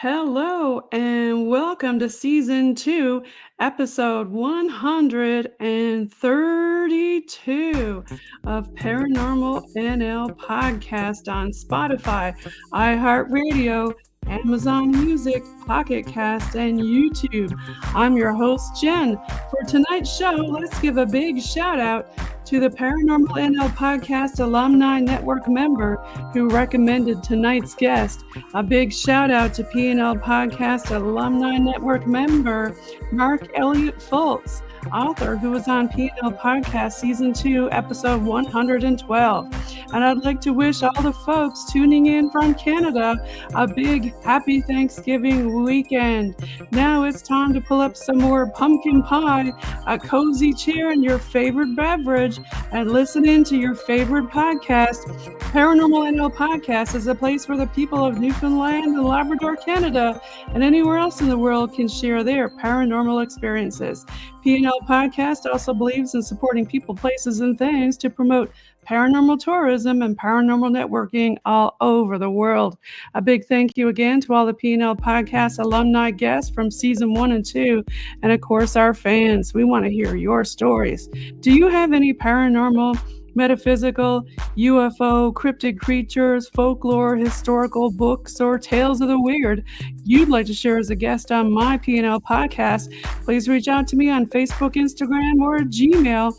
Hello and welcome to season 2, episode 132 of Paranormal NL Podcast on Spotify, iHeartRadio, Amazon Music, Pocket Cast, and YouTube. I'm your host, Jen. For tonight's show, let's give a big shout out to the Paranormal NL Podcast Alumni-Network Member who recommended tonight's guest. A big shout out to PNL Podcast Alumni-Network Member Mark Elliott Fults, author who was on PNL Podcast Season 2, Episode 112. And I'd like to wish all the folks tuning in from Canada a big happy Thanksgiving weekend. Now it's time to pull up some more pumpkin pie, a cozy chair, and your favorite beverage, and listen in to your favorite podcast. Paranormal NL Podcast is a place where the people of Newfoundland and Labrador, Canada, and anywhere else in the world can share their paranormal experiences. PNL Podcast also believes in supporting people, places, and things to promote paranormal tourism and paranormal networking all over the world. A big thank you again to all the PNL Podcast alumni guests from season 1 and 2, and of course our fans. We want to hear your stories. Do you have any paranormal, metaphysical, UFO, cryptid creatures, folklore, historical books, or tales of the weird you'd like to share as a guest on my PNL podcast? Please reach out to me on Facebook, Instagram, or Gmail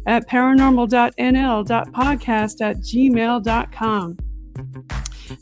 at paranormal.nl.podcast@gmail.com.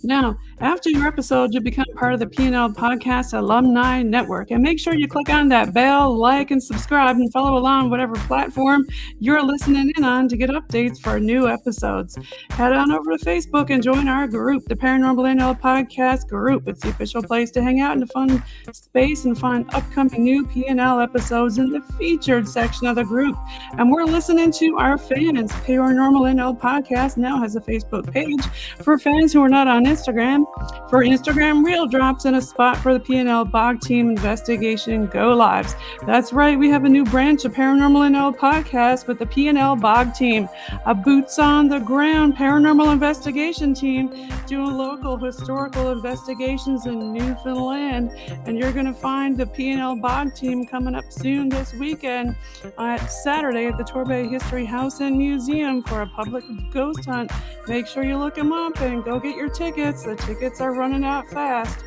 Now, after your episode, you'll become part of the PNL Podcast Alumni Network. And make sure you click on that bell, like, and subscribe, and follow along whatever platform you're listening in on to get updates for new episodes. Head on over to Facebook and join our group, the Paranormal NL Podcast Group. It's the official place to hang out in a fun space and find upcoming new PNL episodes in the featured section of the group. And we're listening to our fans. Paranormal NL Podcast now has a Facebook page for fans who are not on Instagram, for Instagram Reel drops and a spot for the PNL Bog Team Investigation Go Lives. That's right, we have a new branch of Paranormal NL Podcast with the PNL Bog Team, a boots on the ground paranormal investigation team doing local historical investigations in Newfoundland. And you're going to find the PNL Bog Team coming up soon this weekend at Saturday at the Torbay History House and Museum for a public ghost hunt. Make sure you look them up and go get your tickets. The tickets are running out fast.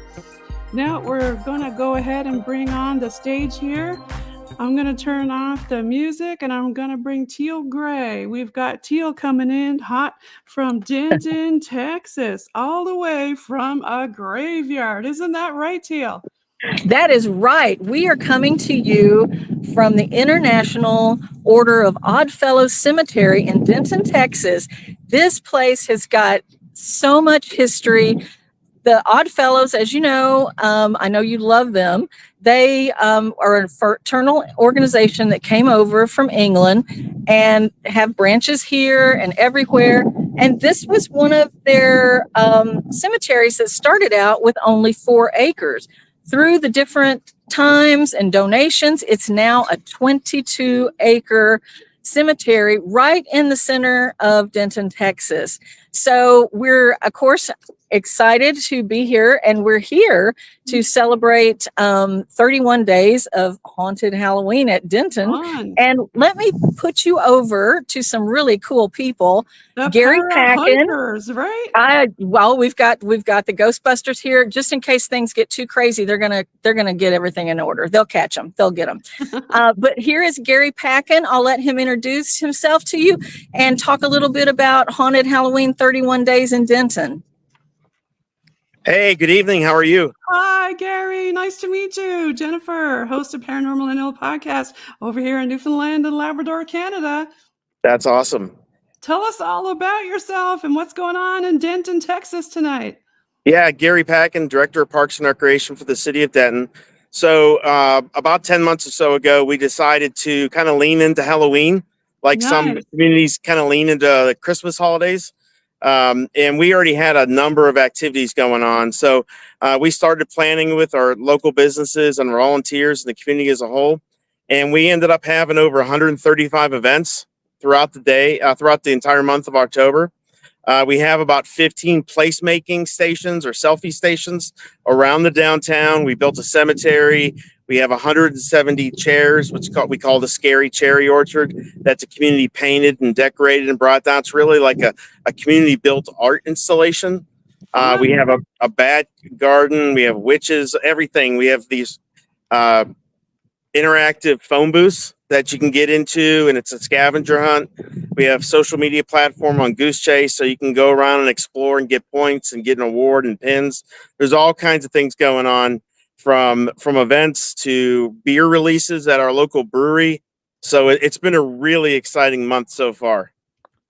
Now we're going to go ahead and bring on the stage here. I'm going to turn off the music and I'm going to bring Teal Gray. We've got Teal coming in hot from Denton, Texas, all the way from a graveyard. Isn't that right, Teal? That is right. We are coming to you from the International Order of Oddfellows Cemetery in Denton, Texas. This place has got so much history. The Oddfellows, as you know, I know you love them. They are a fraternal organization that came over from England and have branches here and everywhere. And this was one of their cemeteries that started out with only 4 acres. Through the different times and donations, it's now a 22-acre cemetery right in the center of Denton, Texas. So we're, of course, excited to be here, and we're here to celebrate 31 days of haunted Halloween at Denton. Fun. And let me put you over to some really cool people. The Gary Packin, right? Well, we've got the Ghostbusters here. Just in case things get too crazy, they're gonna get everything in order. They'll catch them. They'll get them. But here is Gary Packin. I'll let him introduce himself to you and talk a little bit about haunted Halloween 31 days in Denton. Hey, good evening. How are you? Hi, Gary. Nice to meet you. Jennifer, host of Paranormal NL Podcast over here in Newfoundland and Labrador, Canada. That's awesome. Tell us all about yourself and what's going on in Denton, Texas tonight. Yeah, Gary Packin, Director of Parks and Recreation for the City of Denton. So about 10 months or so ago, we decided to kind of lean into Halloween, like some communities kind of lean into the Christmas holidays. And we already had a number of activities going on. So we started planning with our local businesses and volunteers and the community as a whole. And we ended up having over 135 events throughout the day, throughout the entire month of October. We have about 15 placemaking stations or selfie stations around the downtown. We built a cemetery. We have 170 chairs, which we call the Scary Cherry Orchard. That's a community painted and decorated and brought down. It's really like a community built art installation. We have a bat garden. We have witches, everything. We have these interactive phone booths that you can get into, and it's a scavenger hunt. We have social media platform on Goose Chase, so you can go around and explore and get points and get an award and pins. There's all kinds of things going on, from events to beer releases at our local brewery. So it's been a really exciting month so far.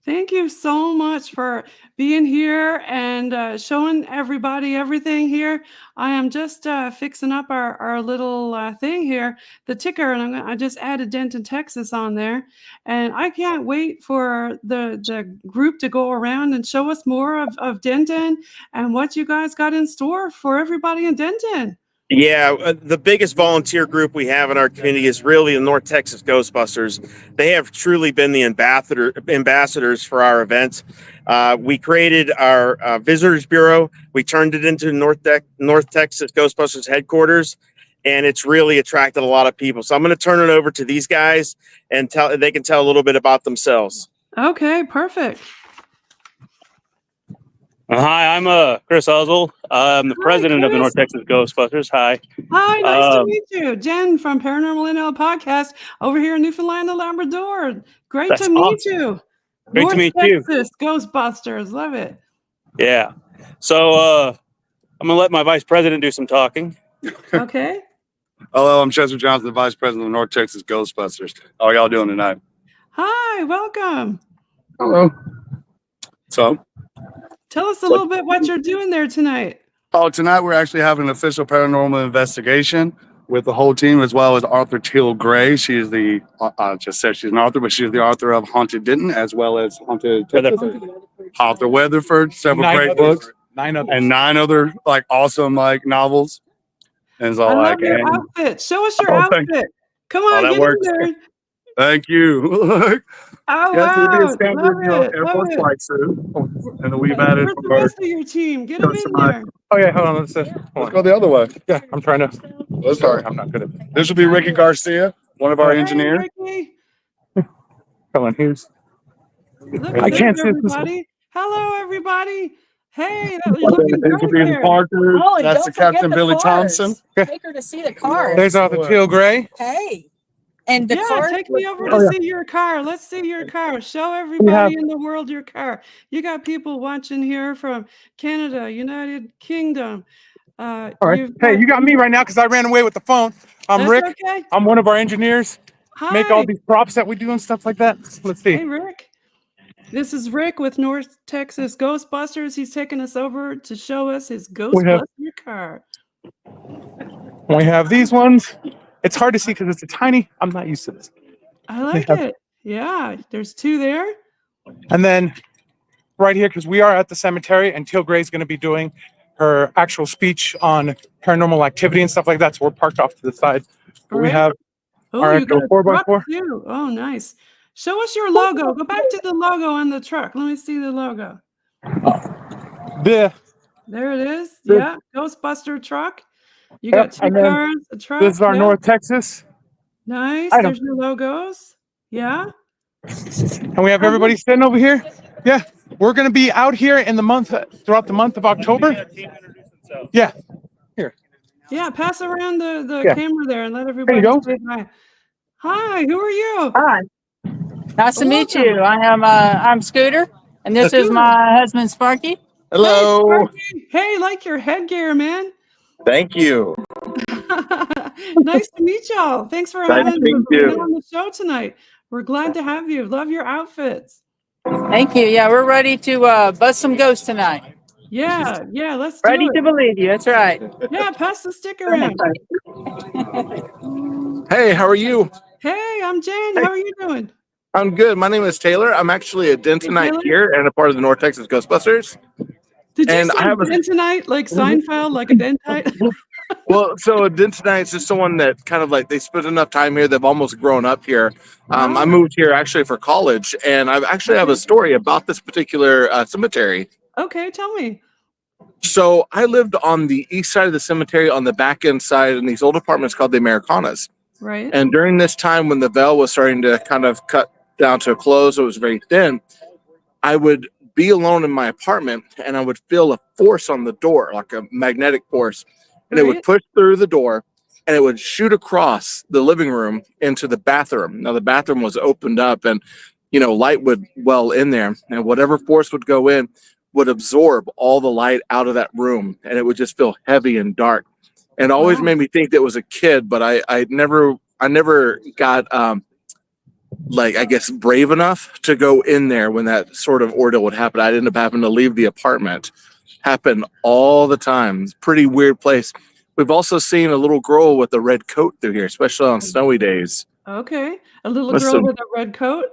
Thank you so much for being here and showing everybody everything here. I am just fixing up our little thing here, the ticker, and I just added Denton, Texas on there. And I can't wait for the group to go around and show us more of Denton and what you guys got in store for everybody in Denton. Yeah, the biggest volunteer group we have in our community is really the North Texas Ghostbusters. They have truly been the ambassadors for our event. We created our Visitors Bureau. We turned it into North Texas Ghostbusters headquarters, and it's really attracted a lot of people. So I'm going to turn it over to these guys, and they can tell a little bit about themselves. Okay, perfect. Hi, I'm Chris Oswald. I'm the president of the North Texas Ghostbusters. Hi. Hi, nice to meet you. Jen from Paranormal NL Podcast over here in Newfoundland Labrador. Great to meet you. Great to meet you. North Texas Ghostbusters. Love it. Yeah. So I'm going to let my vice president do some talking. Okay. Hello, I'm Chester Johnson, the vice president of North Texas Ghostbusters. How are y'all doing tonight? Hi, welcome. Hello. So, tell us a little bit what you're doing there tonight. Oh, tonight we're actually having an official paranormal investigation with the whole team, as well as Arthur Teal Gray. She is just said she's an author, but she's the author of Haunted Denton, as well as Haunted Arthur Weatherford, several great books, and 9 other like awesome like novels. And so, I love your outfit. Show us your outfit. Come on, get in there. Thank you. Oh, wow. Air Force flight suit. And we've added the rest of your team. Get them in there. Oh, yeah, hold on. Let's go the other way. Yeah, I'm trying to. Let's start. I'm not good at that. This will be Ricky Garcia, one of our engineers. Ricky. Come on, here's. I can't see everybody. Hello, everybody. Hey, you're looking great there. Parker. That's the Captain Billy Thompson. Take her to see the car. There's Arthur Teal Gray. Hey. And the car. Take me over to see your car. Let's see your car. Show everybody in the world your car. You got people watching here from Canada, United Kingdom. All right. Hey, you got me right now because I ran away with the phone. I'm Rick. Okay. I'm one of our engineers. Hi. Make all these props that we do and stuff like that. Let's see. Hey, Rick. This is Rick with North Texas Ghostbusters. He's taking us over to show us his Ghostbuster car. We have these ones. It's hard to see because it's a tiny. I'm not used to this. I like it. Yeah, there's 2 there. And then right here, because we are at the cemetery, and Teal Gray's going to be doing her actual speech on paranormal activity and stuff like that. So we're parked off to the side. We have our actual 4x4. Oh, nice. Show us your logo. Go back to the logo on the truck. Let me see the logo. There it is. Yeah, Ghostbuster truck. You got 2 cars, a truck. This is our North Texas. Nice. There's your logos. Yeah. And we have everybody sitting over here. Yeah. We're going to be out here in the month, throughout the month of October. Yeah. Here. Yeah. Pass around the camera there and let everybody say hi. Hi. Who are you? Hi. Nice to meet you. I'm Scooter, and this is my husband, Sparky. Hello. Hey, like your headgear, man. Thank you. Nice to meet y'all. Thanks for being on the show tonight. We're glad to have you. Love your outfits. Thank you. Yeah, we're ready to bust some ghosts tonight. Yeah, let's do ready it. to believe you. That's right. Yeah, pass the stick around. Hey, how are you? Hey, I'm Jen. How are you doing? I'm good. My name is Taylor. I'm actually a Dentonite here and a part of the North Texas Ghostbusters. Did you say Dentonite, like Seinfeld, like a Dentite? Well, so a Dentonite is just someone that kind of like they spent enough time here, they've almost grown up here. I moved here actually for college, and I actually have a story about this particular cemetery. Okay, tell me. So I lived on the east side of the cemetery on the back end side in these old apartments called the Americanas. Right. And during this time when the veil was starting to kind of cut down to a close, it was very thin, I would be alone in my apartment and I would feel a force on the door, like a magnetic force. And it would push through the door and it would shoot across the living room into the bathroom. Now the bathroom was opened up and, light would well in there, and whatever force would go in would absorb all the light out of that room, and it would just feel heavy and dark. And it always made me think that was a kid, but I never got I guess brave enough to go in there when that sort of ordeal would happen. I'd end up having to leave the apartment. Happen all the time. It's a pretty weird place. We've also seen a little girl with a red coat through here, especially on snowy days. Okay. A little girl with a red coat?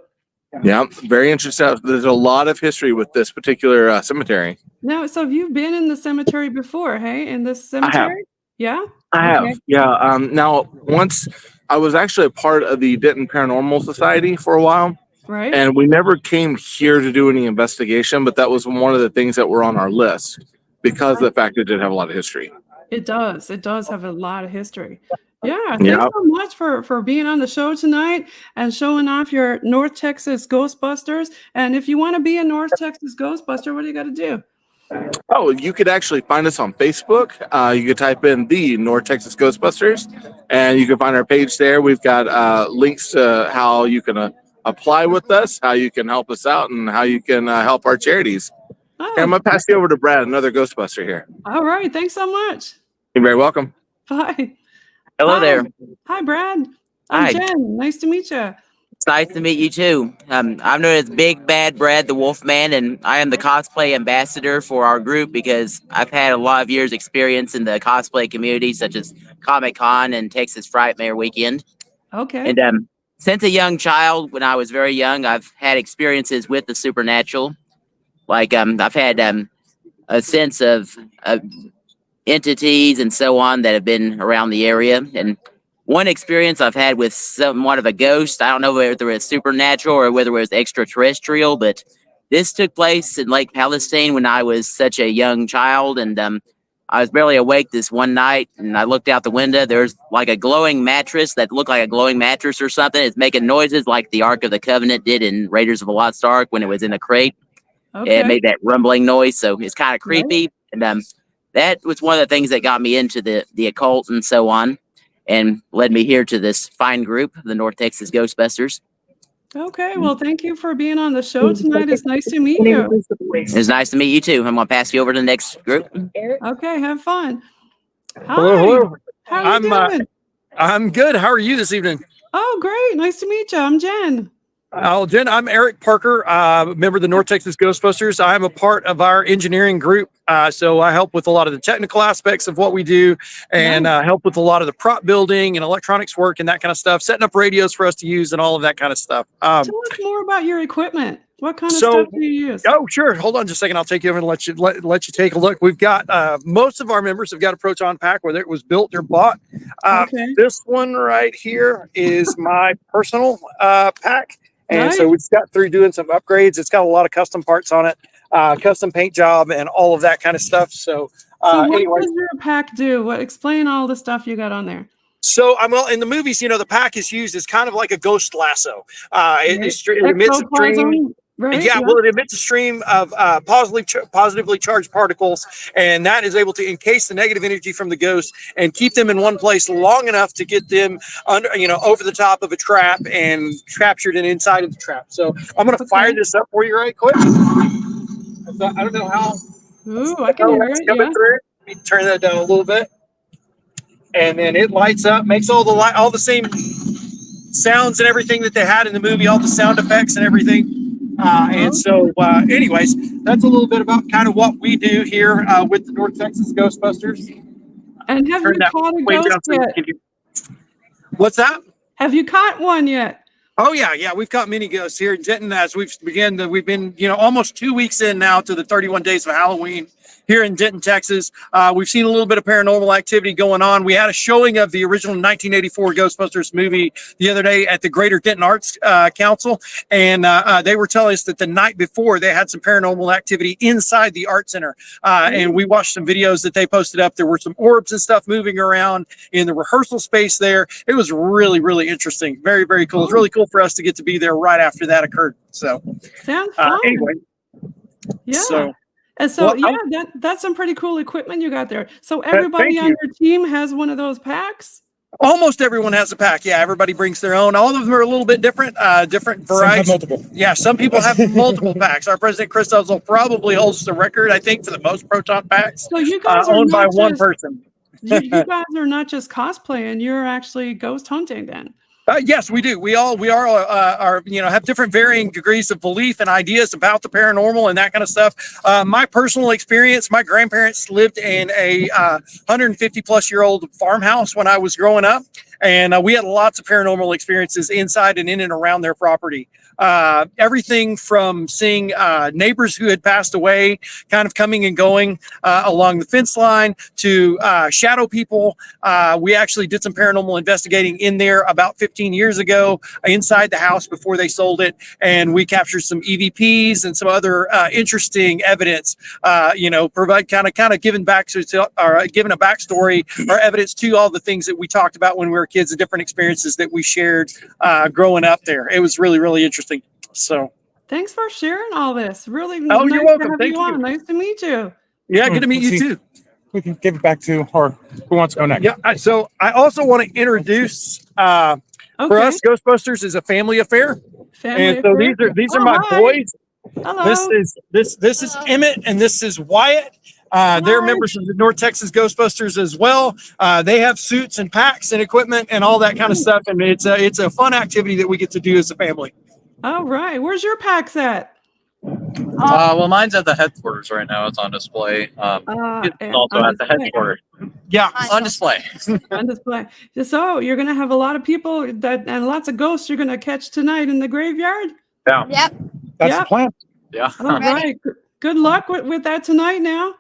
Yeah, very interesting. There's a lot of history with this particular cemetery. No, so you've been in the cemetery before, hey? In this cemetery? Yeah? I have. Yeah. Now, once I was actually a part of the Denton Paranormal Society for a while. Right. And we never came here to do any investigation, but that was one of the things that were on our list because of the fact it did have a lot of history. It does. It does have a lot of history. Yeah. Thanks so much for being on the show tonight and showing off your North Texas Ghostbusters. And if you want to be a North Texas Ghostbuster, what do you got to do? Oh, you could actually find us on Facebook. You could type in the North Texas Ghostbusters and you can find our page there. We've got links to how you can apply with us, how you can help us out, and how you can help our charities. And I'm going to pass you over to Brad, another Ghostbuster here. All right. Thanks so much. You're very welcome. Bye. Hello there. Hi, Brad. I'm Jen. Nice to meet you. It's nice to meet you too. I'm known as Big Bad Brad the Wolfman, and I am the cosplay ambassador for our group because I've had a lot of years experience in the cosplay community, such as Comic-Con and Texas Frightmare Weekend. Okay. And since a young child, when I was very young, I've had experiences with the supernatural. Like I've had a sense of entities and so on that have been around the area. And one experience I've had with somewhat of a ghost, I don't know whether it's supernatural or whether it was extraterrestrial, but this took place in Lake Palestine when I was such a young child. And I was barely awake this one night, and I looked out the window. There's like a glowing mattress that looked like a glowing mattress or something. It's making noises like the Ark of the Covenant did in Raiders of the Lost Ark when it was in a crate. Okay. It made that rumbling noise, so it's kind of creepy. And that was one of the things that got me into the occult and so on, and led me here to this fine group, the North Texas Ghostbusters. Okay. Well, thank you for being on the show tonight. It's nice to meet you. It's nice to meet you too. I'm going to pass you over to the next group. Okay. Have fun. Hi. Hello. How are you doing? I'm good. How are you this evening? Oh, great. Nice to meet you. I'm Jen. Jen, I'm Eric Parker, member of the North Texas Ghostbusters. I'm a part of our engineering group. So I help with a lot of the technical aspects of what we do and help with a lot of the prop building and electronics work and that kind of stuff, setting up radios for us to use and all of that kind of stuff. Tell us more about your equipment. What kind of stuff do you use? Oh, sure. Hold on just a second. I'll take you over and let you take a look. We've got most of our members have got a proton pack, whether it was built or bought. This one right here is my personal pack. And so we just got through doing some upgrades. It's got a lot of custom parts on it, custom paint job and all of that kind of stuff. So what does your pack do? Explain all the stuff you got on there. So well, in the movies, the pack is used as kind of like a ghost lasso. It emits a stream. Right, yeah, well, it emits a stream of positively charged particles, and that is able to encase the negative energy from the ghost and keep them in one place long enough to get them under, over the top of a trap and captured and inside of the trap. So I'm going to fire this up for you right quick. I don't know how. Ooh, I can hear it. Coming through. Let me turn that down a little bit, and then it lights up, makes all the same sounds and everything that they had in the movie, all the sound effects and everything. And so, anyways, that's a little bit about kind of what we do here with the North Texas Ghostbusters. And have you caught a ghost yet? What's that? Have you caught one yet? Oh, yeah. We've caught many ghosts here in Denton as we've been, almost 2 weeks in now to the 31 days of Halloween. here in Denton, Texas. We've seen a little bit of paranormal activity going on. We had a showing of the original 1984 Ghostbusters movie the other day at the Greater Denton Arts Council, and they were telling us that the night before they had some paranormal activity inside the art center, and we watched some videos that they posted up. There were some orbs and stuff moving around in the rehearsal space there. It was really, really interesting. Very, very cool. It's really cool for us to get to be there right after that occurred. So, sounds fun. Anyway, yeah. So, and so, yeah, that's some pretty cool equipment you got there. So everybody on your team has one of those packs? Almost everyone has a pack. Yeah, everybody brings their own. All of them are a little bit different, different varieties. Some have multiple. Yeah, some people have multiple packs. Our president, Chris Uzzle, probably holds the record, I think, for the most proton packs so you guys are owned by one just, person. you guys are not just cosplaying, you're actually ghost hunting then. Yes, we do. We are have different varying degrees of belief and ideas about the paranormal and that kind of stuff. My personal experience, my grandparents lived in a 150 plus year old farmhouse when I was growing up. And we had lots of paranormal experiences inside and in and around their property. Everything from seeing neighbors who had passed away kind of coming and going along the fence line to shadow people. We actually did some paranormal investigating in there about 15 years ago inside the house before they sold it. And we captured some EVPs and some other interesting evidence, provide kind of giving a backstory or evidence to all the things that we talked about when we were kids, the different experiences that we shared growing up there. It was really, really interesting. So thanks for sharing all this. Really nice you're welcome. To have Thank you on. Nice to meet you. Yeah, good to meet you too. We can give it back to, or who wants to go next? Yeah, so I also want to introduce for us, Ghostbusters is a family affair. And so these are my boys. Hello. This is Emmett and this is Wyatt. They're members of the North Texas Ghostbusters as well. They have suits and packs and equipment and all that kind of stuff. And it's a fun activity that we get to do as a family. All right. Where's your packs at? Well, mine's at the headquarters right now. It's on display. It's also at the headquarters. Yeah, on display. On display. So you're going to have a lot of people and lots of ghosts you're going to catch tonight in the graveyard? Yeah. Yep. That's the plan. Yeah. All right. Good luck with that tonight now.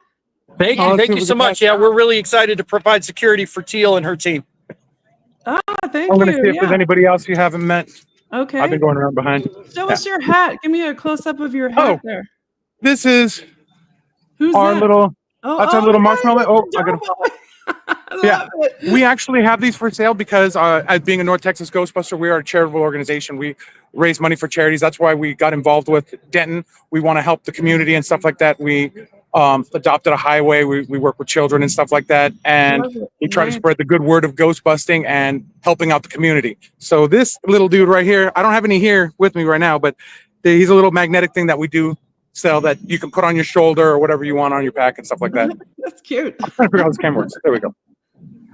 Thank you so much. Yeah, we're really excited to provide security for Teal and her team. Thank you. I'm going to see if there's anybody else you haven't met. Okay. I've been going around behind. Show us your hat. Give me a close-up of your hat there. This is Who's our that? little, that's our little marshmallow. Oh, I got it. We actually have these for sale because as being a North Texas Ghostbuster, we are a charitable organization. We raise money for charities. That's why we got involved with Denton. We want to help the community and stuff like that. We adopted a highway. We work with children and stuff like that. And we try to spread the good word of ghost busting and helping out the community. So this little dude right here, I don't have any here with me right now, but he's a little magnetic thing that we do sell that you can put on your shoulder or whatever you want on your pack and stuff like that. That's cute. I forgot how this camera works. There we go.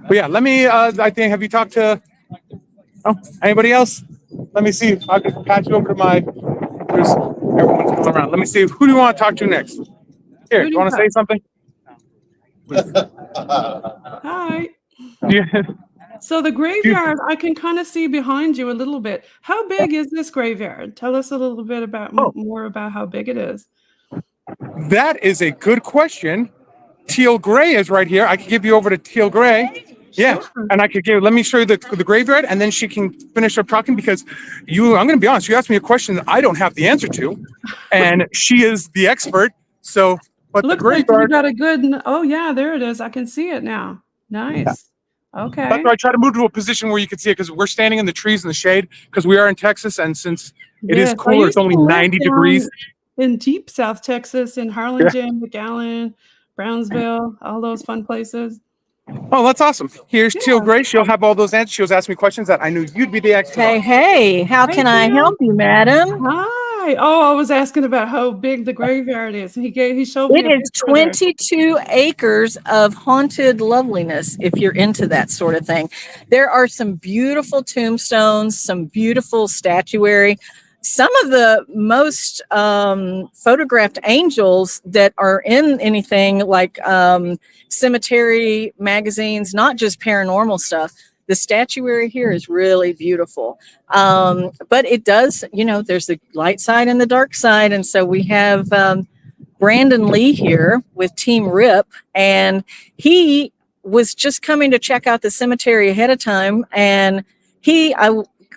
But yeah, let me, I think, have you talked to anybody else? Let me see. I can patch you over to there's everyone's going around. Let me see. Who do you want to talk to next? Here, do you want to say something? Hi. Yeah. So the graveyard, I can kind of see behind you a little bit. How big is this graveyard? Tell us a little bit about more about how big it is. That is a good question. Teal Gray is right here. I could give you over to Teal Gray. Yeah, and I could let me show you the graveyard, and then she can finish up talking because I'm going to be honest, you asked me a question that I don't have the answer to, and she is the expert. So, but Looks the graveyard. like you got a good, oh yeah, there it is. I can see it now. Nice. Yeah. Okay. That's why I try to move to a position where you can see it because we're standing in the trees in the shade because we are in Texas, and since it is cooler, it's only 90 degrees. In deep South Texas, in Harlingen, McAllen, Brownsville, all those fun places. Oh, that's awesome. Here's Teal Gray. She'll have all those answers. She'll ask me questions that I knew you'd be the expert on. Hey, how can I help you, madam? Hi. Oh, I was asking about how big the graveyard is. He showed me. It is 22 acres of haunted loveliness, if you're into that sort of thing. There are some beautiful tombstones, some beautiful statuary. Some of the most photographed angels that are in anything like cemetery magazines, not just paranormal stuff. The statuary here is really beautiful. But it does, there's the light side and the dark side. And so we have Brandon Lee here with Team RIP, and he was just coming to check out the cemetery ahead of time, and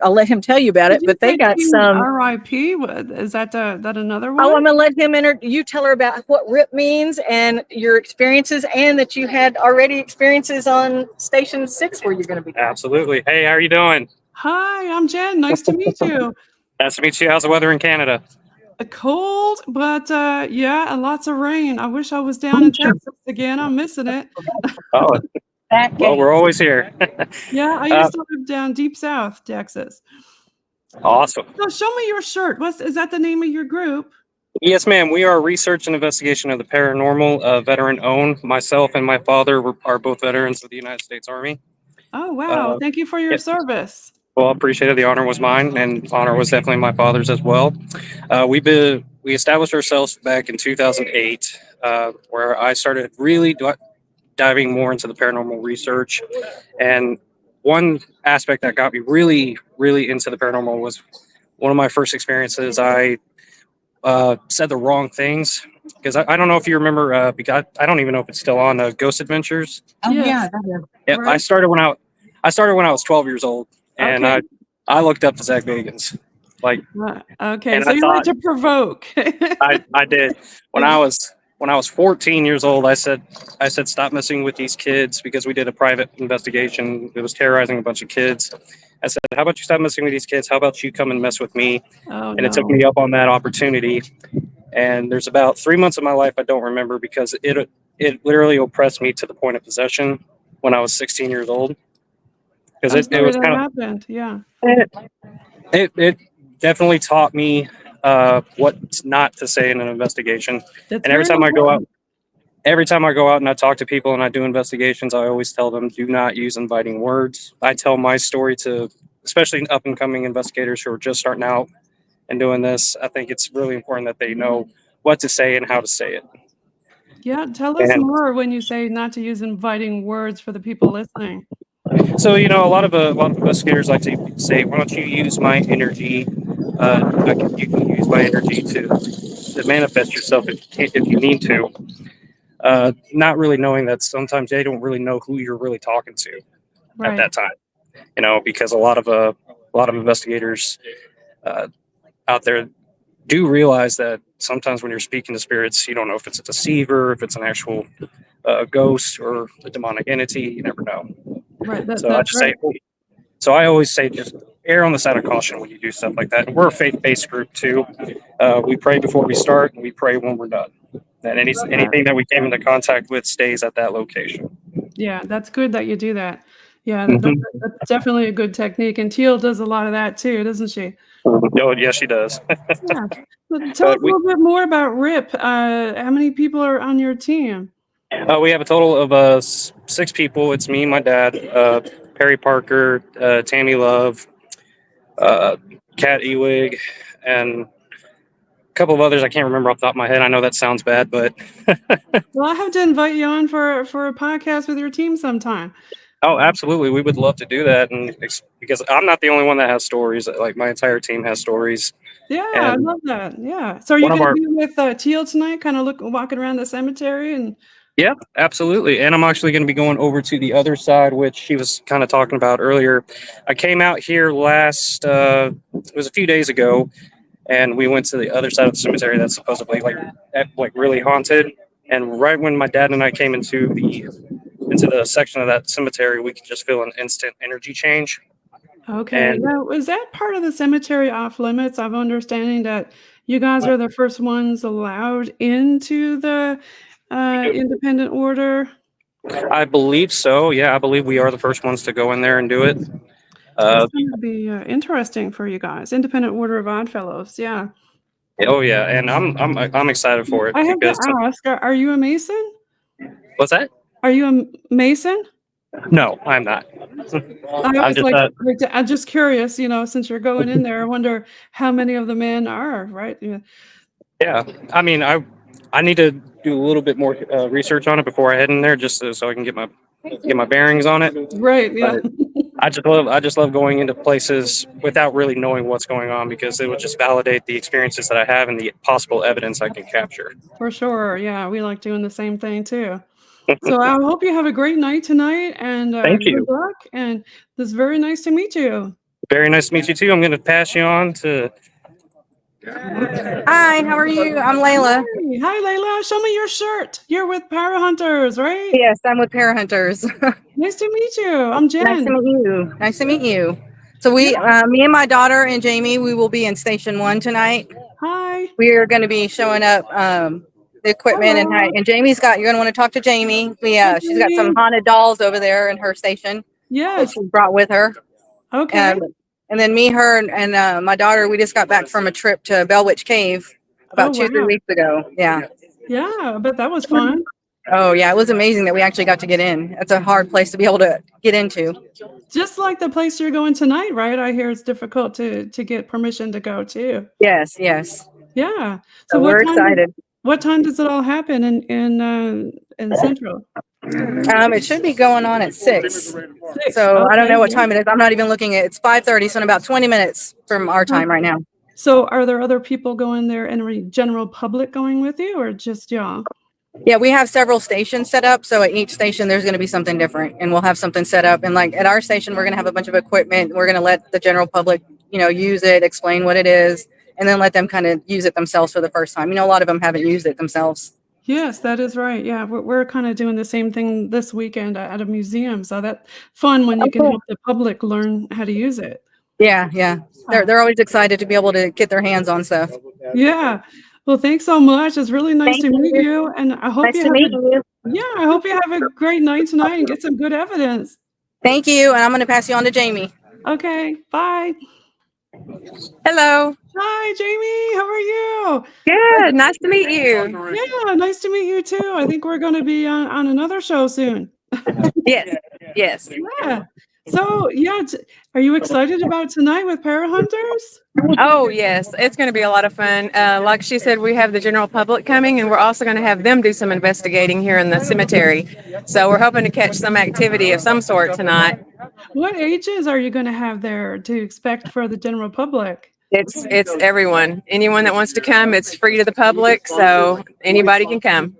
I'll let him tell you about it, but they got some RIP. Is that another one? Oh, I'm gonna let him you tell her about what RIP means and your experiences, and that you had already experiences on Station 6 where you're going to be. Absolutely. Hey, how are you doing? Hi, I'm Jen. Nice to meet you. Nice to meet you. How's the weather in Canada? Cold, but yeah, and lots of rain. I wish I was down in Texas again. I'm missing it. Oh, well, we're always here. Yeah, I used to live down deep south Texas. Awesome. So show me your shirt. Is that the name of your group? Yes, ma'am. We are research and investigation of the paranormal, veteran-owned. Myself and my father are both veterans of the United States Army. Oh, wow. Thank you for your service. Well, I appreciate it. The honor was mine, and honor was definitely my father's as well. We established ourselves back in 2008, where I started really diving more into the paranormal research. And one aspect that got me really, really into the paranormal was one of my first experiences. I said the wrong things because I don't know if you remember, because I don't even know if it's still on, Ghost Adventures. Oh, yes. yeah. Yeah, I started when I was 12 years old, and Okay. I looked up to Zach Bagans. Okay, so you like to provoke. I did. When I was 14 years old, I said, stop messing with these kids, because we did a private investigation. It was terrorizing a bunch of kids. I said, how about you stop messing with these kids? How about you come and mess with me? Oh, and it took me up on that opportunity. And there's about 3 months of my life I don't remember, because it literally oppressed me to the point of possession when I was 16 years old. Because it was kind of happened. Yeah. It definitely taught me what not to say in an investigation. That's and every time I go out and I talk to people and I do investigations, I always tell them, do not use inviting words. I tell my story to especially up and coming investigators who are just starting out and doing this. I think it's really important that they know what to say and how to say it. Yeah, tell us more when you say not to use inviting words for the people listening. So, a lot of investigators like to say, why don't you use my energy? You can use my energy to manifest yourself if you need to. Not really knowing that sometimes they don't really know who you're really talking to at that time. Because a lot of investigators out there do realize that sometimes when you're speaking to spirits, you don't know if it's a deceiver, if it's an actual ghost or a demonic entity. You never know. Right. So I always say, just err on the side of caution when you do stuff like that. And we're a faith-based group too. We pray before we start, and we pray when we're done. And anything that we came into contact with stays at that location. Yeah, that's good that you do that. Yeah, that's definitely a good technique. And Teal does a lot of that too, doesn't she? Oh, yes, she does. Yeah. Tell us a little bit more about RIP. How many people are on your team? We have a total of 6 people. It's me, my dad, Perry Parker, Tammy Love, Kat Ewig, and a couple of others I can't remember off the top of my head. I know that sounds bad, but well, I have to invite you on for a podcast with your team sometime. Oh, absolutely. We would love to do that. And because I'm not the only one that has stories. Like, my entire team has stories. Yeah, I love that. Yeah. So are you going to be with Teal tonight, kind of walking around the cemetery? And yeah, absolutely. And I'm actually going to be going over to the other side, which she was kind of talking about earlier. I came out here it was a few days ago, and we went to the other side of the cemetery that's supposedly like really haunted. And right when my dad and I came into the section of that cemetery, we could just feel an instant energy change. Okay. Now, is that part of the cemetery off limits? I'm understanding that you guys are the first ones allowed into the independent order. I believe so. Yeah, I believe we are the first ones to go in there and do it. It's going to be interesting for you guys. Independent Order of Oddfellows. Yeah. Oh yeah, and I'm excited for it. I have to ask: are you a Mason? What's that? Are you a Mason? No, I'm not. I'm just curious. Since you're going in there, I wonder how many of the men are. Right? Yeah. Yeah. I mean, I need to do a little bit more research on it before I head in there, just so I can get my bearings on it. Right. Yeah. I just love going into places without really knowing what's going on, because it will just validate the experiences that I have and the possible evidence I can capture. For sure. Yeah, we like doing the same thing too. So I hope you have a great night tonight, and Thank you. good luck. And this is very nice to meet you. Very nice to meet you too. I'm going to pass you on to. Hi, how are you? I'm Layla. Hi, Layla. Show me your shirt. You're with Parahunters, right? Yes, I'm with Parahunters. Nice to meet you. I'm Jen. Nice to meet you. Nice to meet you. So me and my daughter and Jamie, we will be in Station 1 tonight. Hi. We are going to be showing up the equipment and Jamie's got. You're going to want to talk to Jamie. She's got some haunted dolls over there in her station. Yes. That she brought with her. Okay. And then me, her, and my daughter, we just got back from a trip to Bell Witch Cave about 2-3 weeks ago. Yeah. Yeah, I bet that was fun. Oh, yeah. It was amazing that we actually got to get in. It's a hard place to be able to get into. Just like the place you're going tonight, right? I hear it's difficult to get permission to go too. Yes. Yeah. So we're excited. What time does it all happen in Central? It should be going on at 6. So I don't know what time it is. I'm not even looking at it. It's 5:30, so in about 20 minutes from our time right now. So are there other people going there and general public going with you, or just y'all? Yeah, we have several stations set up. So at each station, there's going to be something different, and we'll have something set up. And like at our station, we're going to have a bunch of equipment. We're going to let the general public, use it, explain what it is, and then let them kind of use it themselves for the first time. A lot of them haven't used it themselves. Yes, that is right. Yeah, we're kind of doing the same thing this weekend at a museum. So that's fun when you can help the public learn how to use it. Yeah. They're always excited to be able to get their hands on stuff. Yeah. Well, thanks so much. It's really nice to meet you, and I hope I hope you have a great night tonight and get some good evidence. Thank you, and I'm going to pass you on to Jamie. Okay. Bye. Hello. Hi, Jamie. How are you? Good. Nice to meet you. Yeah, nice to meet you too. I think we're going to be on another show soon. Yes. Yeah. So, are you excited about tonight with Parahunters? Oh, yes. It's going to be a lot of fun. Like she said, we have the general public coming, and we're also going to have them do some investigating here in the cemetery. So we're hoping to catch some activity of some sort tonight. What ages are you going to have there to expect for the general public? It's everyone. Anyone that wants to come, it's free to the public, so anybody can come.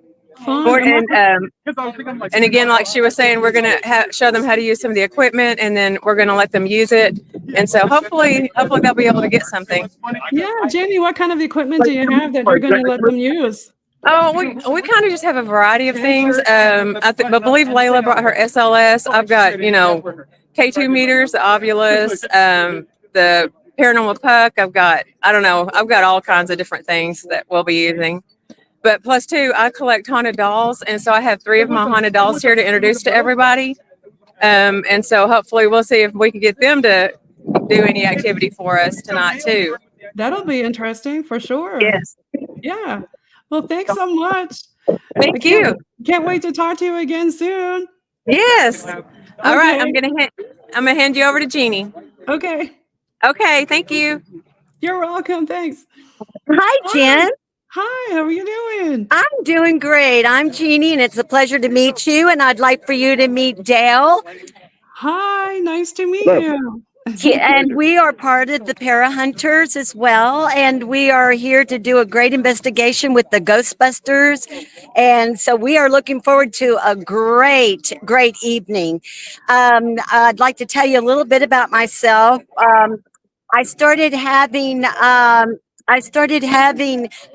And again, like she was saying, we're going to show them how to use some of the equipment, and then we're going to let them use it. And so hopefully they'll be able to get something. Yeah, Jamie, what kind of equipment do you have that you're going to let them use? Oh, we kind of just have a variety of things. I believe Layla brought her SLS. I've got, K2 meters, the Ovulus, the Paranormal Puck. I've got all kinds of different things that we'll be using. But plus two, I collect haunted dolls, and so I have 3 of my haunted dolls here to introduce to everybody. And so hopefully we'll see if we can get them to do any activity for us tonight too. That'll be interesting for sure. Yes. Yeah. Well, thanks so much. Thank you. Can't wait to talk to you again soon. Yes. All right. I'm gonna hand you over to Jeannie. Okay. Okay. Thank you. You're welcome. Thanks. Hi, Jen. Hi, how are you doing? I'm doing great. I'm Jeannie, and it's a pleasure to meet you. And I'd like for you to meet Dale. Hi, nice to meet you. And we are part of the Parahunters as well. And we are here to do a great investigation with the Ghostbusters. And so we are looking forward to a great evening. I'd like to tell you a little bit about myself. I started having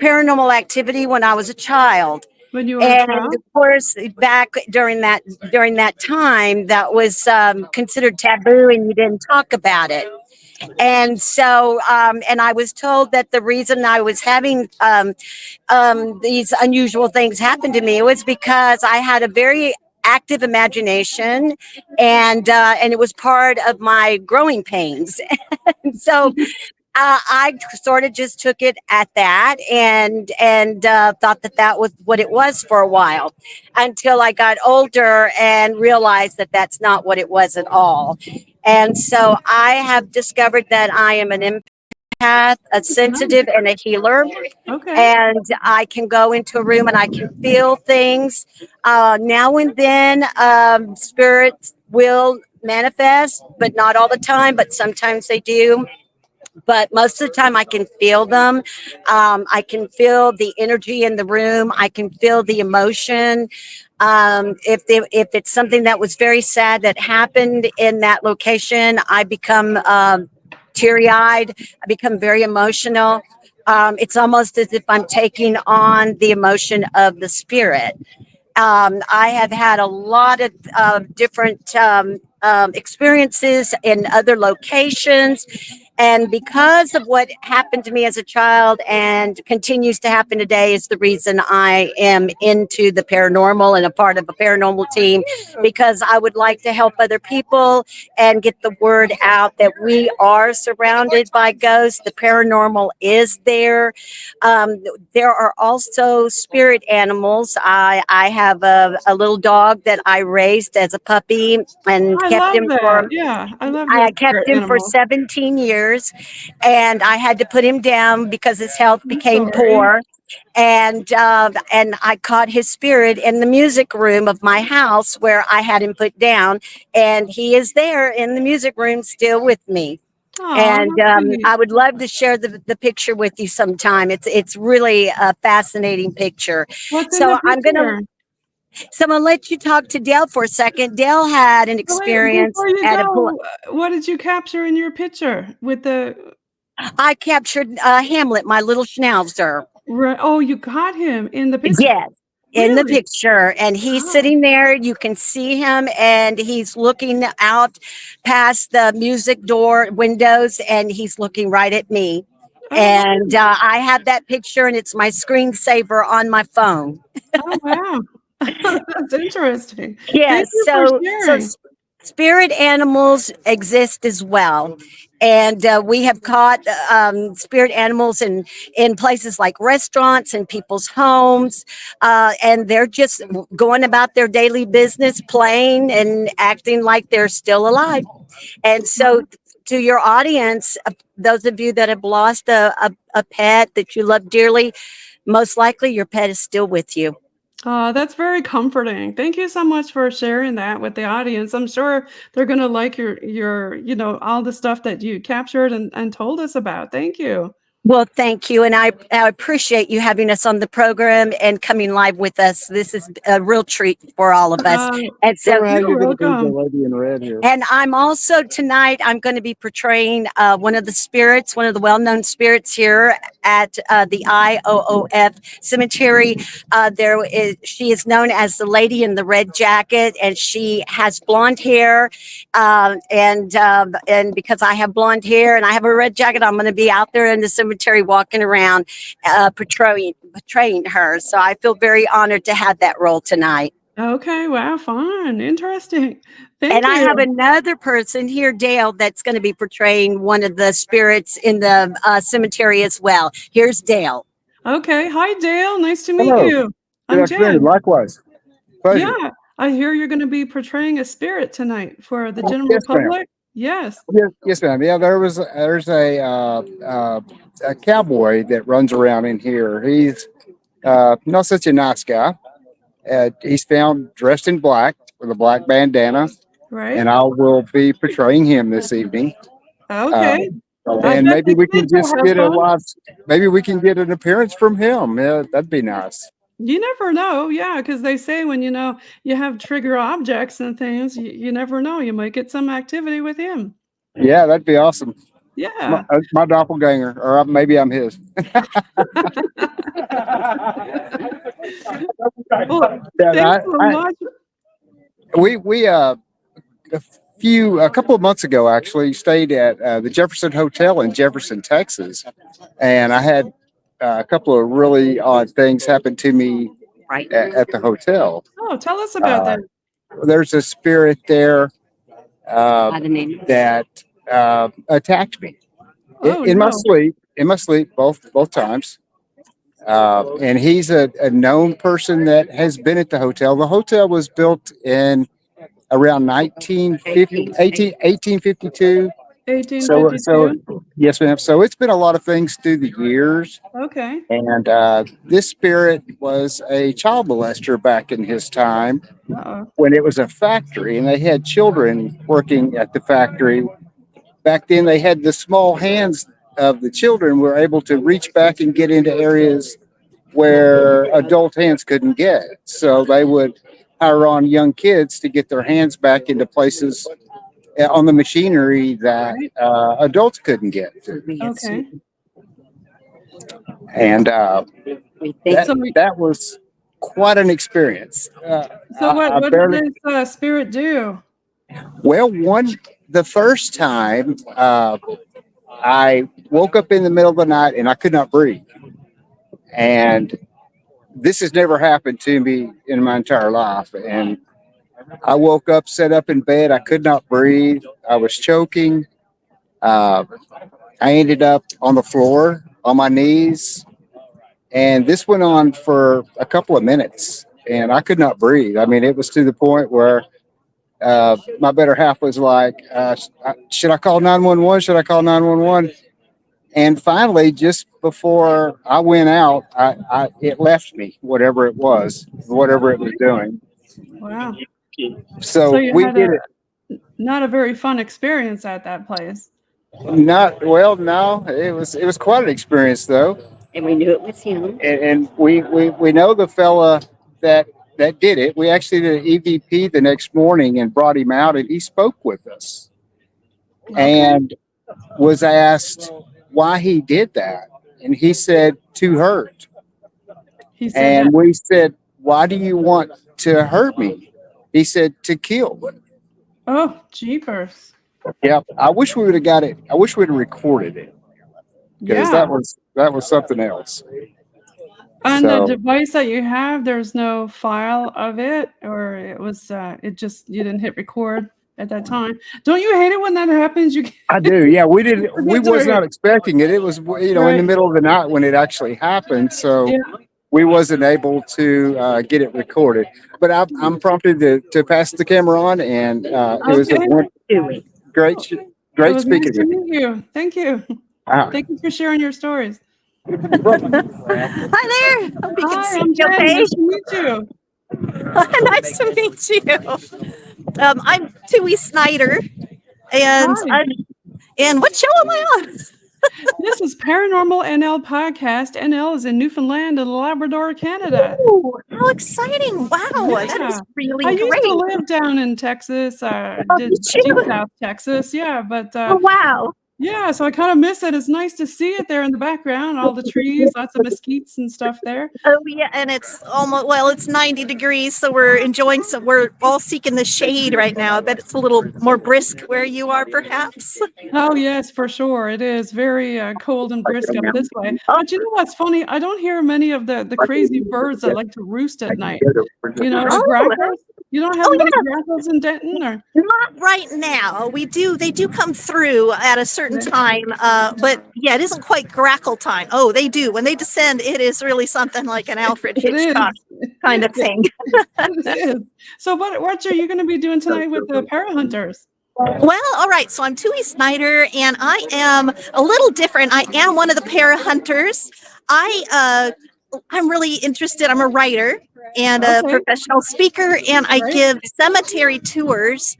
paranormal activity when I was a child. When you were a child? Of course, back during that time, that was considered taboo, and you didn't talk about it. And so, and I was told that the reason I was having these unusual things happen to me was because I had a very active imagination, and it was part of my growing pains. And so I sort of just took it at that and thought that was what it was for a while, until I got older and realized that that's not what it was at all. And so I have discovered that I am an empath, a sensitive, and a healer. Okay. And I can go into a room and I can feel things. Now and then, spirits will manifest, but not all the time, but sometimes they do. But most of the time I can feel them. I can feel the energy in the room. I can feel the emotion. If it's something that was very sad that happened in that location, I become teary-eyed. I become very emotional. It's almost as if I'm taking on the emotion of the spirit. I have had a lot of different experiences in other locations. And because of what happened to me as a child and continues to happen today is the reason I am into the paranormal and a part of a paranormal team, because I would like to help other people and get the word out that we are surrounded by ghosts. The paranormal is there. There are also spirit animals. I have a little dog that I raised as a puppy and I kept love him that. for Yeah, I love I your kept spirit him for animals. 17 years, and I had to put him down because his health I'm became sorry. poor. And I caught his spirit in the music room of my house where I had him put down, and he is there in the music room still with me. Aw, And that's sweet. I would love to share the picture with you sometime. It's really a fascinating picture. What's in So the picture? I'm gonna let you talk to Dale for a second. Dale had an Oh, wait, experience before you at a go, what did you capture in your picture with the? I captured Hamlet, my little schnauzer. Oh, you got him in the picture. Yes, in the Really? picture. And he's Oh. sitting there. You can see him, and he's looking out past the music door windows, and he's looking right at me. Oh, And I have that picture, and it's my screensaver on my phone. oh wow. That's interesting. Thank Yes, you for sharing. spirit animals exist as well. And we have caught spirit animals in places like restaurants and people's homes. And they're just going about their daily business, playing and acting like they're still alive. And so, to your audience, those of you that have lost a pet that you love dearly, most likely your pet is still with you. That's very comforting. Thank you so much for sharing that with the audience. I'm sure they're gonna like your, all the stuff that you captured and told us about. Thank you. Well, thank you. And I appreciate you having us on the program and coming live with us. This is a real treat for all of us. And so You're welcome. lady in red here. and I'm also tonight, I'm going to be portraying one of the spirits, one of the well-known spirits here at the IOOF Cemetery. She is known as the lady in the red jacket, and she has blonde hair. And because I have blonde hair and I have a red jacket, I'm going to be out there in the cemetery walking around portraying her. So I feel very honored to have that role tonight. Okay, wow, fun. Interesting. Thank And you. I have another person here, Dale, that's going to be portraying one of the spirits in the cemetery as well. Here's Dale. Okay. Hi, Dale. Nice to meet Hello. you. I'm Jen. Likewise. Pleasure. Yeah, I hear you're going to be portraying a spirit tonight for the general Yes, ma'am. public. Yes. Yes, ma'am. Yeah, there's a cowboy that runs around in here. He's not such a nice guy. He's found dressed in black with a black bandana, Right. and I will be portraying him this evening. Okay. I And bet maybe the we can kids will just have get fun. maybe we can get an appearance from him. Yeah, that'd be nice. You never know. Yeah, because they say when you have trigger objects and things, you never know. You might get some activity with him. Yeah, that'd be awesome. Yeah. My doppelganger, or maybe I'm his. Well, Yeah, thanks so much. we a couple of months ago actually stayed at the Jefferson Hotel in Jefferson, Texas, and I had a couple of really odd things happen to me at the hotel. Oh, tell us about that. There's a spirit there that attacked me Oh, in my no. sleep. In my sleep, both times. And he's a known person that has been at the hotel. The hotel was built in around 1852. 1852. Yes, ma'am. So it's been a lot of things through the years. Okay. And this spirit was a child molester back in his time when it was a factory and they had children working at the factory. Back then, they had the small hands of the children were able to reach back and get into areas where adult hands couldn't get. So they would hire on young kids to get their hands back into places on the machinery that adults couldn't get to. Okay. And that was quite an experience. So what did this spirit do? Well, the first time I woke up in the middle of the night and I could not breathe. And this has never happened to me in my entire life. And I woke up, sat up in bed. I could not breathe. I was choking. I ended up on the floor, on my knees. And this went on for a couple of minutes. And I could not breathe. I mean, it was to the point where my better half was like, should I call 911? Should I call 911? And finally, just before I went out, it left me, whatever it was doing. Wow. So you we had did it. Not a very fun experience at that place. No, it was quite an experience though. And we knew it was him. And we know the fella that did it. We actually did an EVP the next morning and brought him out and he spoke with us and was asked why he did that. And he said, to hurt. And we said, why do you want to hurt me? He said, to kill. Oh, jeepers. Yeah. I wish we would have got it. I wish we'd have recorded it. Because that was something else. And the device that you have, there's no file of it, or it was you didn't hit record at that time. Don't you hate it when that happens? I do. Yeah, we was not expecting it. It was in the middle of the night when it actually happened, so we wasn't able to get it recorded. But I'm prompted to pass the camera on, and it was great speaking to meet you. Thank you. Thank you for sharing your stories. Hi there. Hope you can see me okay. Nice to meet you. Nice to meet you. I'm Tui Snyder, and what show am I on? This is Paranormal NL Podcast. NL is in Newfoundland and Labrador, Canada. Oh, how exciting! Wow, that is really great. I used to live down in Texas, deep South Texas. Yeah, but oh wow. Yeah, so I kind of miss it. It's nice to see it there in the background, all the trees, lots of mesquites and stuff there. Oh yeah, and it's it's 90 degrees, so we're enjoying we're all seeking the shade right now. I bet it's a little more brisk where you are, perhaps. Oh yes, for sure. It is very cold and brisk up this way. But you know what's funny? I don't hear many of the crazy birds that like to roost at night. The grackles. You don't have many grackles in Denton, or not right now? We do. They do come through at a certain time, but yeah, it isn't quite grackle time. Oh, they do. When they descend, it is really something like an Alfred Hitchcock kind of thing. It is. So what are you going to be doing tonight with the Parahunters? Well, all right. So I'm Tui Snyder, and I am a little different. I am one of the Parahunters. I'm really interested. I'm a writer and a professional speaker, and I give cemetery tours.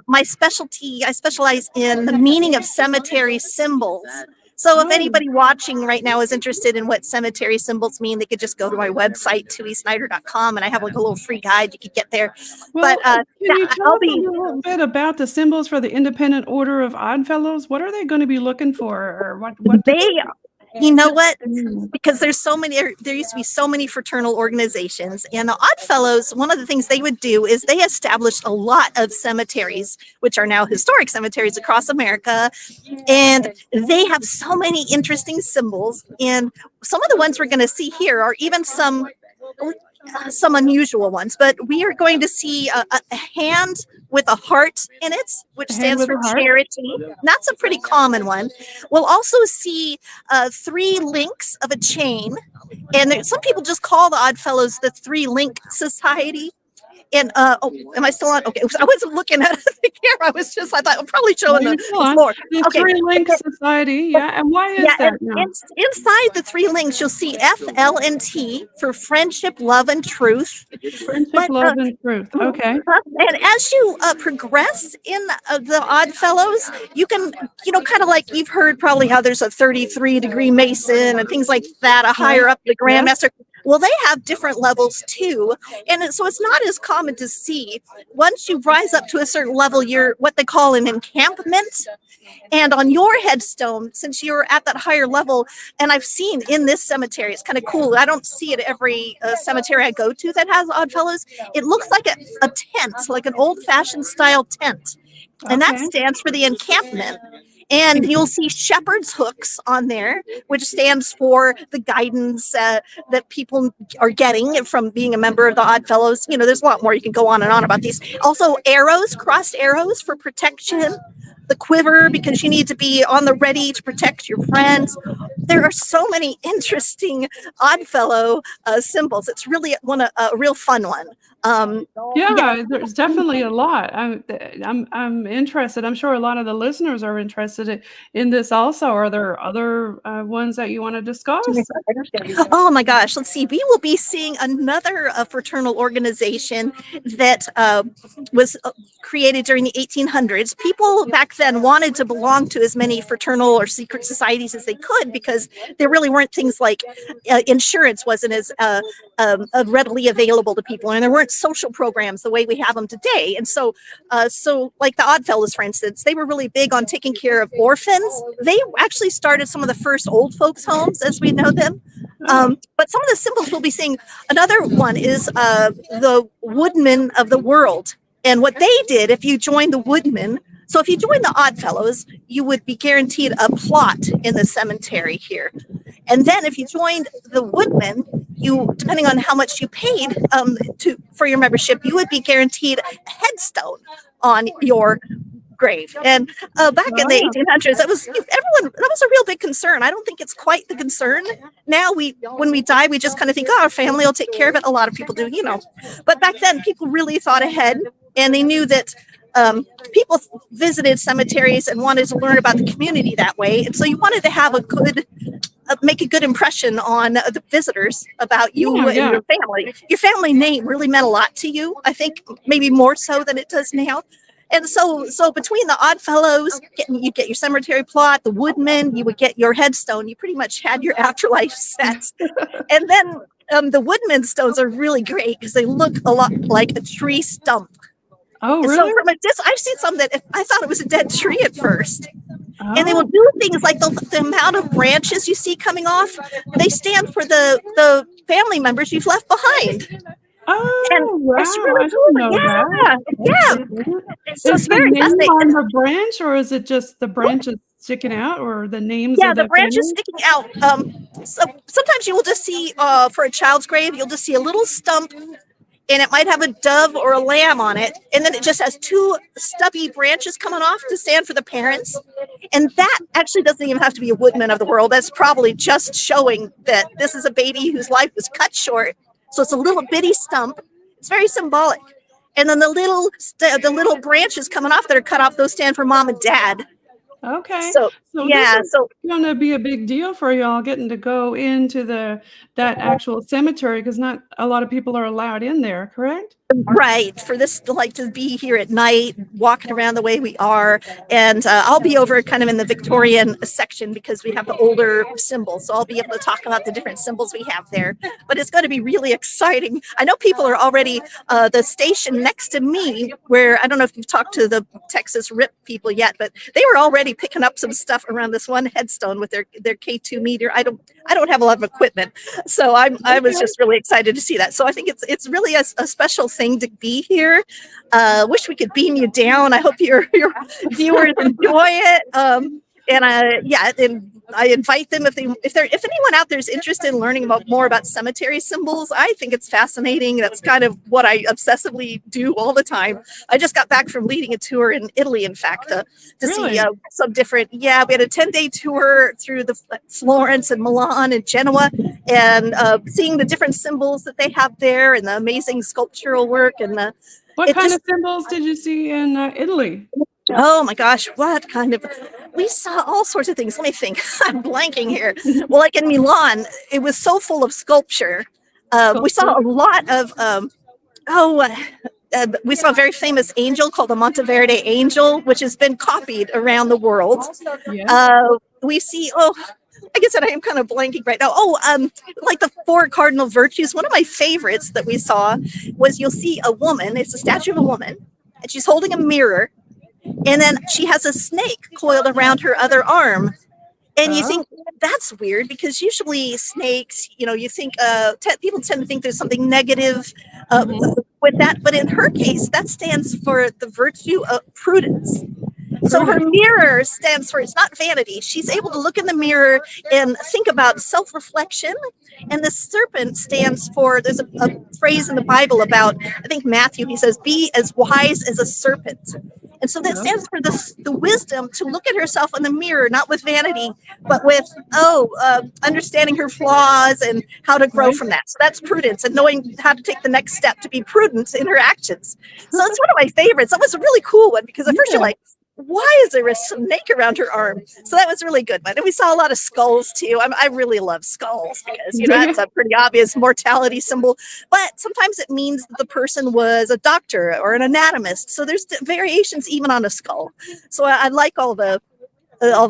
My specialty, I specialize in the meaning of cemetery symbols. So if anybody watching right now is interested in what cemetery symbols mean, they could just go to my website, tuisnyder.com, and I have like a little free guide you could get there. Well, can you tell us a little bit about the symbols for the Independent Order of Oddfellows? What are they going to be looking for, or what you know what? Because there used to be so many fraternal organizations, and the Oddfellows, one of the things they would do is they established a lot of cemeteries, which are now historic cemeteries across America. And they have so many interesting symbols. And some of the ones we're going to see here are even some unusual ones, but we are going to see a hand with a heart in it, which stands for charity. That's a pretty common one. We'll also see 3 links of a chain, and some people just call the Oddfellows the 3 Link Society. And am I still on? Okay, I wasn't looking at the camera. I thought I'm probably showing the floor. The Okay. Three Link Society, yeah. And why is that now? Inside the three links, you'll see F, L, and T for friendship, love, and truth. Friendship, love, and truth. Okay. And as you progress in the Odd Fellows, you can, kind of like you've heard probably how there's a 33-degree Mason and things like that, a higher up the Grandmaster. Well, they have different levels too. And so it's not as common to see. Once you rise up to a certain level, you're what they call an encampment. And on your headstone, since you're at that higher level, and I've seen in this cemetery, it's kind of cool. I don't see it every cemetery I go to that has Odd Fellows. It looks like a tent, like an old-fashioned style tent. And that stands for the encampment. And you'll see shepherd's hooks on there, which stands for the guidance that people are getting from being a member of the Odd Fellows. There's a lot more. You can go on and on about these. Also, arrows, crossed arrows for protection. The quiver, because you need to be on the ready to protect your friends. There are so many interesting Oddfellow symbols. It's really a real fun one. There's definitely a lot. I'm interested. I'm sure a lot of the listeners are interested in this also. Are there other ones that you want to discuss? Oh my gosh, let's see. We will be seeing another fraternal organization that was created during the 1800s. People back then wanted to belong to as many fraternal or secret societies as they could because there really weren't things like insurance wasn't as readily available to people, and there weren't social programs the way we have them today. And so like the Oddfellows, for instance, they were really big on taking care of orphans. They actually started some of the first old folks homes as we know them. But some of the symbols we'll be seeing, another one is the Woodmen of the World. And what they did, if you joined the Woodmen, so if you joined the Oddfellows, you would be guaranteed a plot in the cemetery here. And then if you joined the Woodmen, you, depending on how much you paid for your membership, you would be guaranteed a headstone on your grave. And back in the 1800s, that was a real big concern. I don't think it's quite the concern now. When we die, we just kind of think, oh, our family will take care of it. A lot of people do, But back then, people really thought ahead, and they knew that people visited cemeteries and wanted to learn about the community that way. And so you wanted to have make a good impression on the visitors about you and your family. Your family name really meant a lot to you. I think maybe more so than it does now. And so between the Oddfellows, you get your cemetery plot, the Woodmen, you would get your headstone. You pretty much had your afterlife set. And then the Woodmen stones are really great because they look a lot like a tree stump. Oh, really? So from I've seen some that I thought it was a dead tree at first. And they will do things like the amount of branches you see coming off. They stand for the family members you've left behind. Oh, and wow. It's really I didn't know that. Yeah. So is it's very the name fascinating. on the branch, or is it just the branches sticking out, or the names? Yeah, of the branches family? sticking out. So sometimes you will just see for a child's grave, you'll just see a little stump, and it might have a dove or a lamb on it, and then it just has two stubby branches coming off to stand for the parents. And that actually doesn't even have to be a Woodman of the World. That's probably just showing that this is a baby whose life was cut short. So it's a little bitty stump. It's very symbolic. And then the little branches coming off that are cut off, those stand for mom and dad. Okay. So this is going to be a big deal for y'all getting to go into that actual cemetery, because not a lot of people are allowed in there, correct? Right. For this, to be here at night, walking around the way we are. And I'll be over kind of in the Victorian section because we have the older symbols. So I'll be able to talk about the different symbols we have there. But it's going to be really exciting. I know people are already, the station next to me, where I don't know if you've talked to the Texas RIP people yet, but they were already picking up some stuff around this one headstone with their K2 meter. I don't have a lot of equipment. So I was just really excited to see that. So I think it's really a special thing to be here. Wish we could beam you down. I hope your viewers enjoy it. and I invite them if anyone out there is interested in learning more about cemetery symbols. I think it's fascinating. That's kind of what I obsessively do all the time. I just got back from leading a tour in Italy, in fact, to see some different. Yeah, we had a 10-day tour through the Florence and Milan and Genoa, and seeing the different symbols that they have there and the amazing sculptural work and the. What kind of symbols did you see in Italy? Oh my gosh, what kind of, we saw all sorts of things. Let me think. I'm blanking here. Well, like in Milan, it was so full of sculpture. We saw a lot of, we saw a very famous angel called the Monteverde angel, which has been copied around the world. Yeah. We see, I guess that I am kind of blanking right now. Like the 4 cardinal virtues. One of my favorites that we saw was you'll see a woman. It's a statue of a woman, and she's holding a mirror, and then she has a snake coiled around her other arm. And you think that's weird because usually snakes, you think people tend to think there's something negative with that, but in her case, that stands for the virtue of prudence. So her mirror stands for, it's not vanity. She's able to look in the mirror and think about self-reflection. And the serpent stands for, there's a phrase in the Bible about, I think Matthew, he says, be as wise as a serpent. And so that stands for the wisdom to look at herself in the mirror, not with vanity, but with, understanding her flaws and how to grow from that. So that's prudence and knowing how to take the next step to be prudent in her actions. So that's one of my favorites. That was a really cool one because at first you're like, why is there a snake around her arm? So that was a really good one. And we saw a lot of skulls too. I really love skulls because, that's a pretty obvious mortality symbol. But sometimes it means that the person was a doctor or an anatomist. So there's variations even on a skull. So I like all the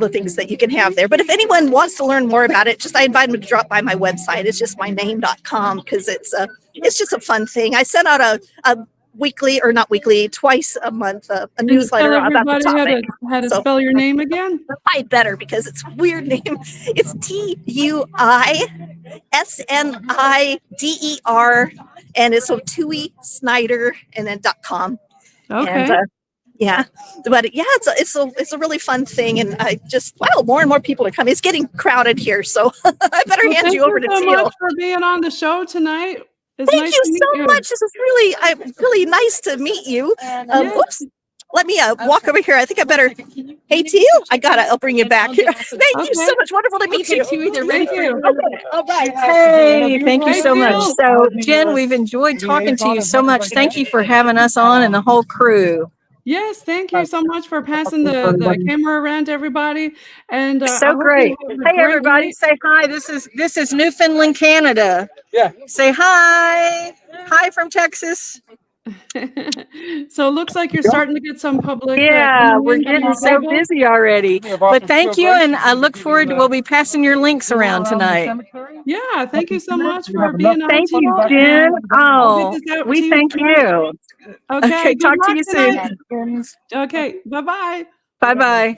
things that you can have there. But if anyone wants to learn more about it, I invite them to drop by my website. It's just myname.com because it's just a fun thing. I sent out a weekly, or not weekly, twice a month, a newsletter about the topic. How to spell your name again? I better because it's a weird name. It's TUISNIDER, and it's Tui Snyder and then .com. Okay. And, it's a really fun thing, and I just more and more people are coming. It's getting crowded here, so I better hand you over to Teal. Thank you so much for being on the show tonight. Thank you so much. This is really nice to meet you. Whoops. Let me walk over here. I think I better. Hey, Teal, I'll bring you back here. Thank you so much. Wonderful to meet you. Thank you. All right. Hey, thank you so much. So, Jen, we've enjoyed talking to you so much. Thank you for having us on and the whole crew. Yes, thank you so much for passing the camera around to everybody. And so great. Hey, everybody, say hi. This is Newfoundland, Canada. Yeah. Say hi. Hi from Texas. So it looks like you're starting to get some public. Yeah, we're getting so busy already. But thank you, and I look forward to, we'll be passing your links around tonight. Yeah, thank you so much for being on. Thank you, Jen. Oh, we thank you. Okay, talk to you soon. Okay, bye-bye. Bye-bye.